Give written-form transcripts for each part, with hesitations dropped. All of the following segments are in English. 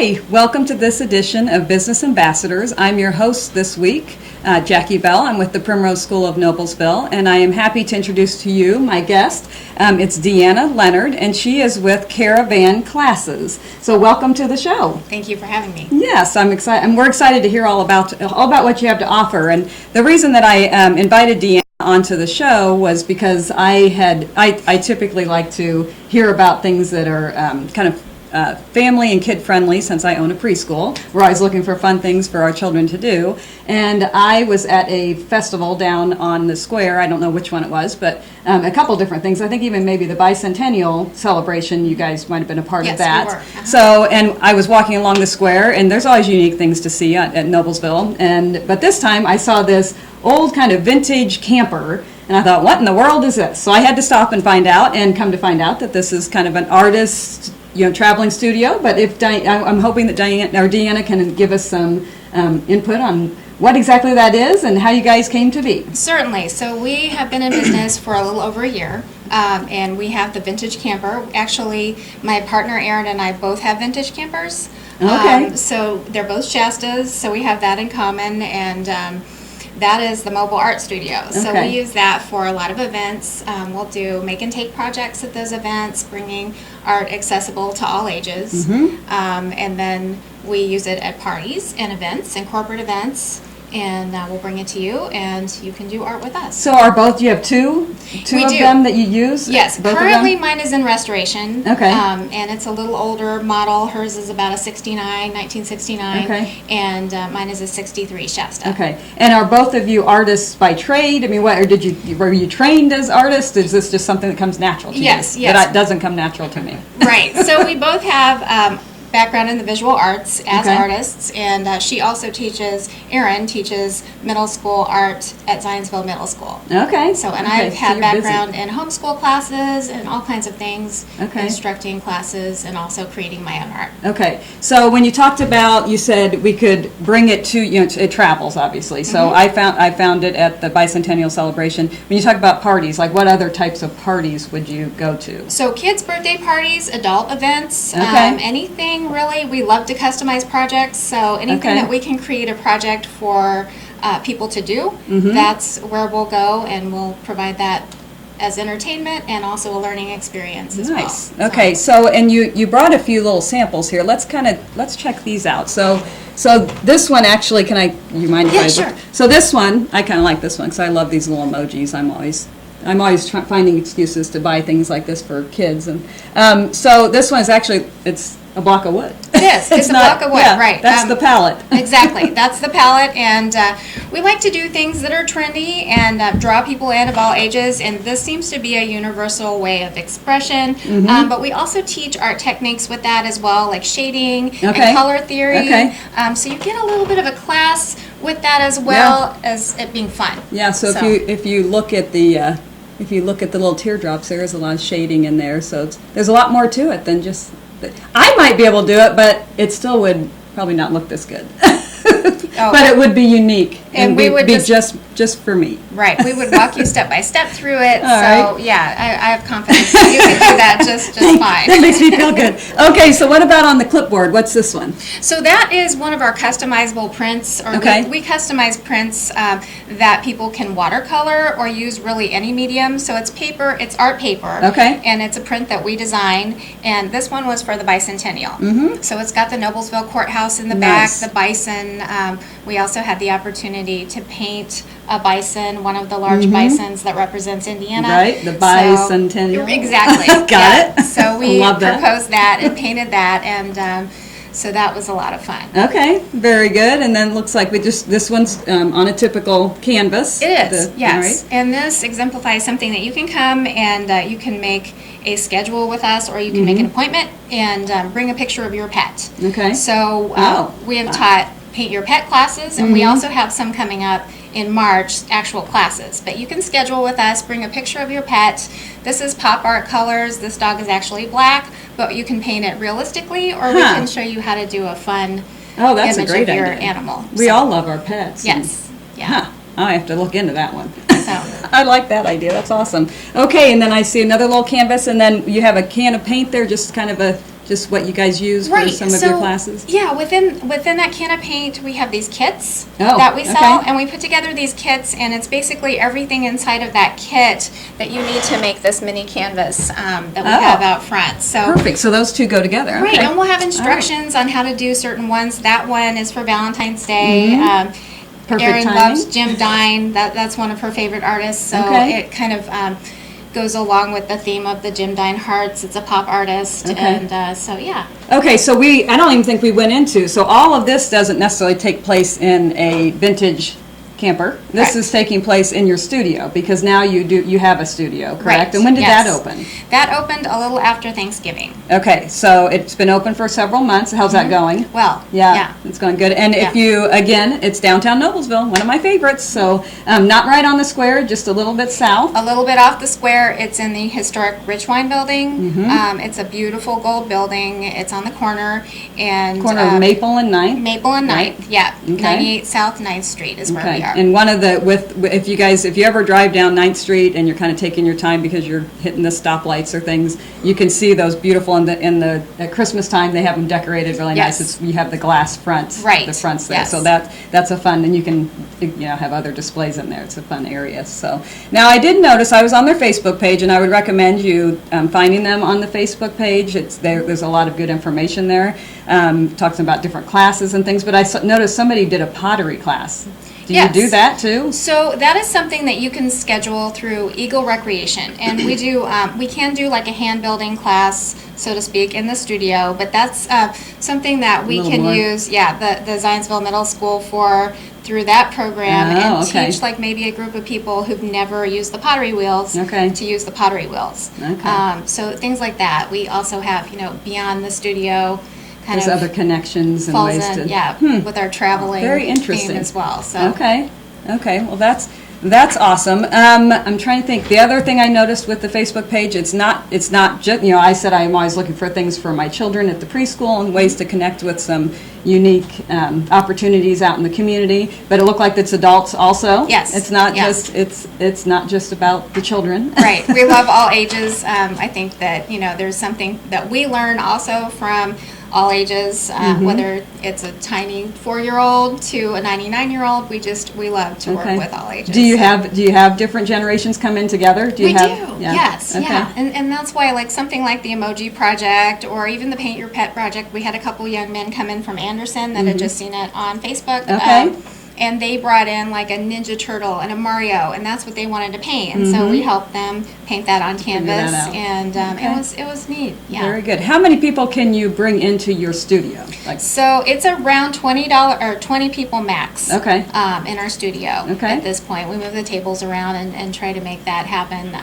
Hi, welcome to this edition of Business Ambassadors. I'm your host this week, Jackie Bell. I'm with the Primrose School of Noblesville, and I am happy to introduce to you my guest. It's Deanna Leonard, and she is with Caravan Classes. So welcome to the show. Thank you for having me. Yes, I'm excited. And we're excited to hear all about what you have to offer. And the reason that I invited Deanna onto the show was because I typically like to hear about things that are kind of family and kid friendly, since I own a preschool. We're always looking for fun things for our children to do. And I was at a festival down on the square. I don't know which one it was, but a couple different things. I think even maybe the bicentennial celebration, you guys might have been a part of that. Yes, we were. Uh-huh. So, and I was walking along the square, and there's always unique things to see at Noblesville. But this time I saw this old kind of vintage camper, and I thought, what in the world is this? So I had to stop and find out, and come to find out that this is kind of an artist, traveling studio. But I'm hoping that Deanna can give us some input on what exactly that is and how you guys came to be. Certainly. So we have been in business for a little over a year, and we have the vintage camper. Actually, my partner Aaron and I both have vintage campers. Okay. So they're both Shastas, so we have that in common, and that is the mobile art studio. So Okay. we use that for a lot of events. We'll do make and take projects at those events, bringing art accessible to all ages. Mm-hmm. And then we use it at parties and events and corporate events. And we'll bring it to you, and you can do art with us. So you have two We of do. them that you use? Yes, Both of currently them? mine is in restoration. Okay. And it's a little older model. Hers is about a 1969. Okay. And mine is a 63 Shasta. Okay. And are both of you artists by trade? I mean, were you trained as artists? Is this just something that comes natural to you? Yes. That doesn't come natural to me. Right. So we both have background in the visual arts as Okay. artists, and Erin teaches middle school art at Zionsville Middle School. Okay. So, and Okay, I've so had you're busy. background in homeschool classes and all kinds of things, Okay. instructing classes and also creating my own art. Okay, so when you talked about, you said we could bring it to, it travels obviously. So Mm-hmm. I found it at the bicentennial celebration. When you talk about parties, like what other types of parties would you go to? So kids' birthday parties, adult events, Okay. anything really. We love to customize projects, so anything Okay. that we can create a project for people to do, Mm-hmm. that's where we'll go, and we'll provide that as entertainment and also a learning experience as Nice. well. Okay, so and you brought a few little samples here. Let's check these out. So this one actually, you mind if Yeah, I sure. look? So this one, I kind of like this one because I love these little emojis. I'm always finding excuses to buy things like this for kids. And so this one is actually, it's a block of wood. It is. It's a block of wood, yeah, right. That's the palette. Exactly. That's the palette, and we like to do things that are trendy and draw people in of all ages, and this seems to be a universal way of expression. But we also teach art techniques with that as well, like shading Okay. and color theory. Okay. So you get a little bit of a class with that as well as it being fun. Yeah, so if you look at the little teardrops, there is a lot of shading in there. So there's a lot more to it than just. I might be able to do it, but it still would probably not look this good. But it would be unique, And we would be just for me. Right, we would walk you step by step through it. All So right. yeah, I have confidence that you can do that just fine. That makes me feel good. Okay, so what about on the clipboard? What's this one? So that is one of our customizable prints, or Okay. we customize prints that people can watercolor or use really any medium. So it's paper, it's art paper. Okay. And it's a print that we design, and this one was for the bicentennial. So it's got the Noblesville Courthouse in the Nice. back, the bison. We also had the opportunity to paint a bison, one of the large bisons that represents Indiana. Right, the So- bicentennial. Exactly. Got yeah. it. So we Love that. proposed that and painted that, and so that was a lot of fun. Okay, very good. And then it looks like this one's on a typical canvas. It is, yes. All right. And this exemplifies something that you can come and you can make a schedule with us, or you can make an appointment and bring a picture of your pet. Okay. So Oh, we have wow. taught Paint Your Pet classes, and we also have some coming up in March, actual classes. But you can schedule with us, bring a picture of your pet. This is pop art colors. This dog is actually black, but you can paint it realistically, or we Huh. can show you how to do a fun Oh, that's a image great of your idea. animal. We So- all love our pets. Yes. Yeah. Huh. I have to look into that one. So I like that idea. That's awesome. Okay, and then I see another little canvas, and then you have a can of paint there, just kind of Just what you guys use for Right. some of your classes? Yeah, within that can of paint, we have these kits Oh, that we sell, okay. and we put together these kits, and it's basically everything inside of that kit that you need to make this mini canvas that we have out front. So Perfect. So those two go together. right, Okay. and we'll have instructions on how to do certain ones. That one is for Valentine's Day. Perfect Erin timing. loves Jim Dine. That's one of her favorite artists. So Okay. it kind of goes along with the theme of the Jim Dine Hearts. It's a pop artist, Okay. and so yeah. Okay, so I don't even think we went into, so all of this doesn't necessarily take place in a vintage camper. This Correct. is taking place in your studio, because now you have a studio, correct? Right, And when did yes. that open? That opened a little after Thanksgiving. Okay, so it's been open for several months. How's that going? Well, Yeah, it's going good. And if Yeah. you, again, it's downtown Noblesville, one of my favorites. So not right on the square, just a little bit south. a little bit off the square, it's in the historic Rich Wine Building. Mm-hmm. It's a beautiful gold building. It's on the corner, and Corner of Maple and 9th. Maple and Right. 9th. Yeah, Okay. 98 South 9th Street is where Okay, we are. and one of the, if you ever drive down 9th Street and you're kind of taking your time because you're hitting the stoplights or things, you can see those beautiful, at Christmas time, they have them decorated really nice. Yes. You have the glass fronts. Right, The fronts there, yes. so that's a fun, and you can, have other displays in there. It's a fun area, so. Now, I did notice, I was on their Facebook page, and I would recommend you finding them on the Facebook page. There's a lot of good information there, talking about different classes and things, but I noticed somebody did a pottery class. Do you Yes. do that too? So that is something that you can schedule through Eagle Recreation, and we can do like a hand building class, so to speak, in the studio. But that's something that we little can more. use, the Zionsville Middle School for through that program, Oh, and okay. teach like maybe a group of people who've never used the pottery wheels Okay. to use the pottery wheels. Okay. So things like that. We also have beyond the studio. Kind There's of other connections and falls ways in, to. with our traveling Very theme interesting. as well. So Okay. Well, that's awesome. I'm trying to think. The other thing I noticed with the Facebook page, it's not just, I said I'm always looking for things for my children at the preschool and ways to connect with some unique opportunities out in the community, but it looked like it's adults also. Yes. It's not Yeah. just, it's not just about the children. Right. We love all ages. I think that, there's something that we learn also from all ages, whether it's a tiny 4-year-old to a 99-year-old. We love to work with all ages. Do you have different generations come in together? We do, Yeah. yes, Okay. yeah. And that's why, like, something like the Emoji Project or even the Paint Your Pet Project, we had a couple young men come in from Anderson that had just seen it on Facebook. Okay. And they brought in, like, a Ninja Turtle and a Mario, and that's what they wanted to paint. And so we helped them paint that on canvas, that out. and Okay. it was neat, yeah. Very good. How many people can you bring into your studio? Like, So it's around $20 people max. Okay. In our studio. Okay. At this point, we move the tables around and try to make that happen.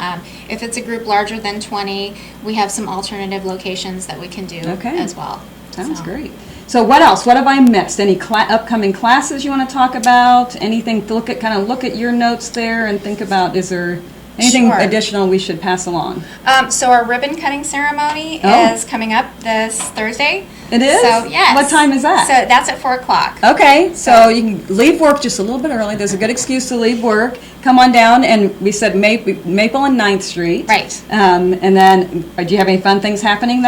If it's a group larger than 20, we have some alternative locations that we can do Okay. as well. Sounds So. great. So what else? What have I missed? Any upcoming classes you want to talk about? Anything to look at your notes there and think about, is there anything Sure. additional we should pass along? So our ribbon cutting ceremony Oh. is coming up this Thursday. It is? So yes. What time is that? So that's at 4:00. Okay, so you can leave work just a little bit early. There's a good excuse to leave work. Come on down, and we said Maple and 9th Street. Right. And then, do you have any fun things happening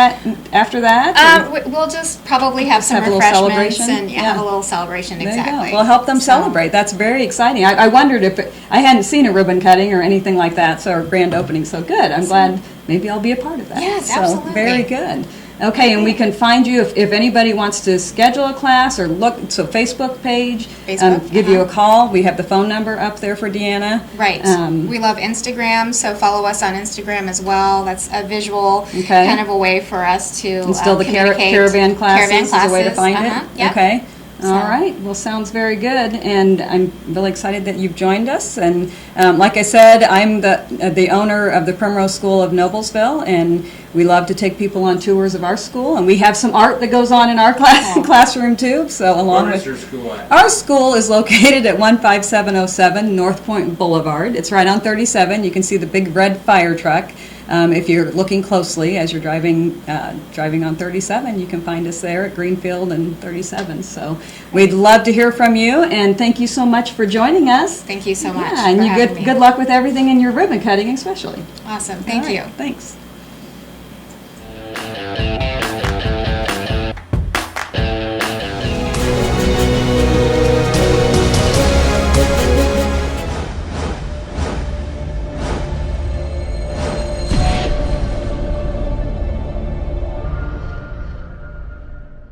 after that? or- We'll just probably have some have a little refreshments celebration? and Yeah. have a little celebration. There Exactly. you go. Well, help them So- celebrate. That's very exciting. I wondered I hadn't seen a ribbon cutting or anything like that, so, or grand opening, so good. I'm glad maybe I'll be a part of that. Yes, so, absolutely. Very good. Okay, and we can find you if anybody wants to schedule a class or Facebook page, Facebook, give you a call. We have the phone number up there for Deanna. Right. We love Instagram, so follow us on Instagram as well. That's a visual Okay. kind of a way for us to And still the communicate. Caravan classes is a way to find uh-huh, it? Yep. Okay. So- All right. Well, sounds very good, and I'm really excited that you've joined us. And like I said, I'm the owner of the Primrose School of Noblesville, and we love to take people on tours of our school, and we have some art that goes on in our classroom too. So along Where with is your school at? our school is located at 15707 North Point Boulevard. It's right on 37. You can see the big red fire truck. If you're looking closely as you're driving on 37, you can find us there at Greenfield and 37. So we'd love to hear from you, and thank you so much for joining us. Thank you so much Yeah, and for you having me. good luck with everything in your ribbon cutting, especially. Awesome. Thank All right, you. Thanks.